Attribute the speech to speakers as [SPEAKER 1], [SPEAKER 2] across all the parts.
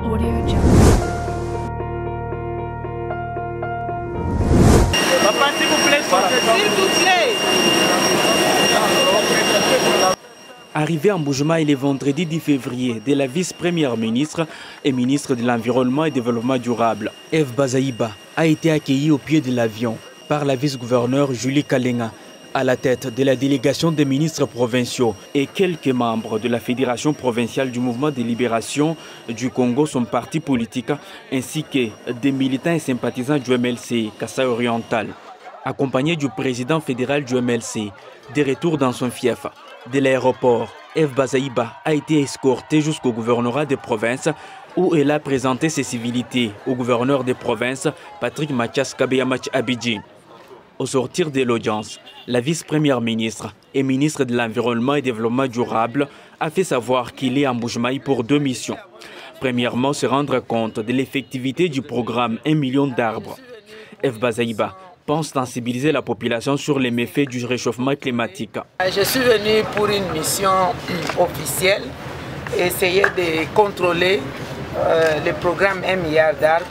[SPEAKER 1] Papa, s'il vous plaît, s'il vous plaît.
[SPEAKER 2] Arrivé à Mbuji-Mayi le vendredi 10 février de la vice-première ministre et ministre de l'Environnement et Développement durable, Eve Bazaïba, a été accueillie au pied de l'avion par la vice-gouverneure Julie Kalenga, à la tête de la délégation des ministres provinciaux et quelques membres de la Fédération provinciale du mouvement de libération du Congo, son parti politique, ainsi que des militants et sympathisants du MLC Kasai oriental. Accompagné du président fédéral du MLC, de retour dans son fief de l'aéroport, Eve Bazaïba a été escortée jusqu'au gouvernorat des provinces où elle a présenté ses civilités au gouverneur des provinces, Patrick Mathias Kabeyamach Abidji. Au sortir de l'audience, la vice-première ministre et ministre de l'Environnement et Développement durable a fait savoir qu'il est à Mbuji-Mayi pour deux missions. Premièrement, se rendre compte de l'effectivité du programme 1 million d'arbres. Eve Bazaïba pense sensibiliser la population sur les méfaits du réchauffement climatique.
[SPEAKER 1] Je suis venu pour une mission officielle, essayer de contrôler le programme 1 milliard d'arbres,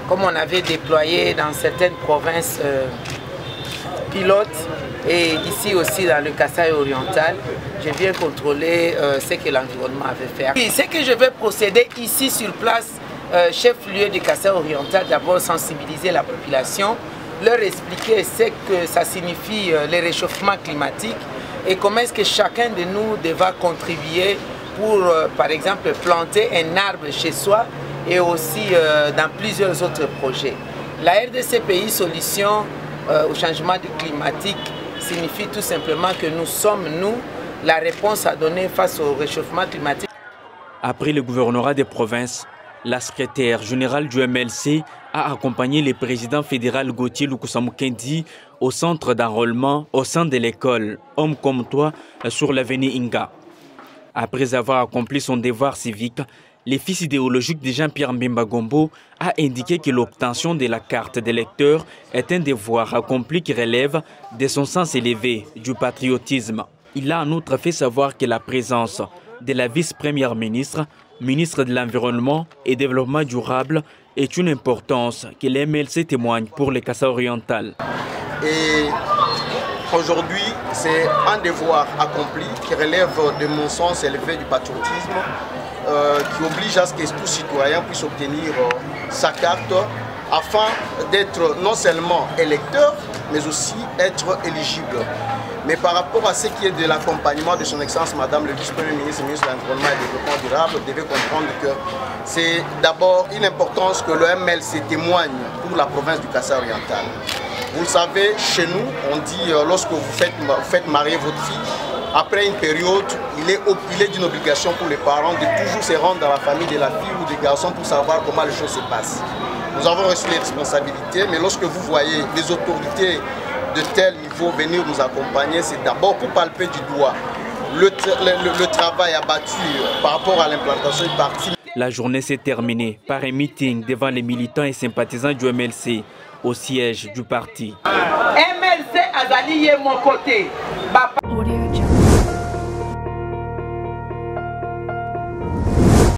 [SPEAKER 1] comme on avait déployé dans certaines provinces pilotes et ici aussi dans le Kasai oriental. Je viens contrôler ce que l'environnement avait fait. Et ce que je vais procéder ici sur place, chef-lieu du Kasai oriental, d'abord sensibiliser la population, leur expliquer ce que ça signifie le réchauffement climatique et comment est-ce que chacun de nous devra contribuer pour, par exemple, planter un arbre chez soi et aussi dans plusieurs autres projets. La RDC Pays Solutions au changement climatique signifie tout simplement que nous sommes, nous, la réponse à donner face au réchauffement climatique.
[SPEAKER 2] Après le gouvernorat des provinces, la secrétaire générale du MLC a accompagné le président fédéral Gauthier Lukusamukendi au centre d'enrôlement au sein de l'école Homme comme toi sur l'avenue Inga. Après avoir accompli son devoir civique, le fils idéologique de Jean-Pierre Mbemba Gombo a indiqué que l'obtention de la carte d'électeur est un devoir accompli qui relève de son sens élevé du patriotisme. Il a en outre fait savoir que la présence de la vice-première ministre, ministre de l'Environnement et Développement durable, est une importance que le MLC témoigne pour le Kasai oriental.
[SPEAKER 3] Et aujourd'hui, c'est un devoir accompli qui relève de mon sens élevé du patriotisme, qui oblige à ce que tout citoyen puisse obtenir sa carte afin d'être non seulement électeur, mais aussi être éligible. Mais par rapport à ce qui est de l'accompagnement de son Excellence Madame le vice-premier ministre, ministre de l'Environnement et du Développement durable, vous devez comprendre que c'est d'abord une importance que le MLC témoigne pour la province du Kasai oriental. Vous le savez, chez nous, on dit lorsque vous faites marier votre fille, après une période, il est d'une obligation pour les parents de toujours se rendre dans la famille de la fille ou du garçon pour savoir comment les choses se passent. Nous avons reçu les responsabilités, mais lorsque vous voyez les autorités de tel niveau venir nous accompagner, c'est d'abord pour palper du doigt le travail abattu par rapport à l'implantation du parti.
[SPEAKER 2] La journée s'est terminée par un meeting devant les militants et sympathisants du MLC au siège du parti.
[SPEAKER 1] MLC Azali est mon côté.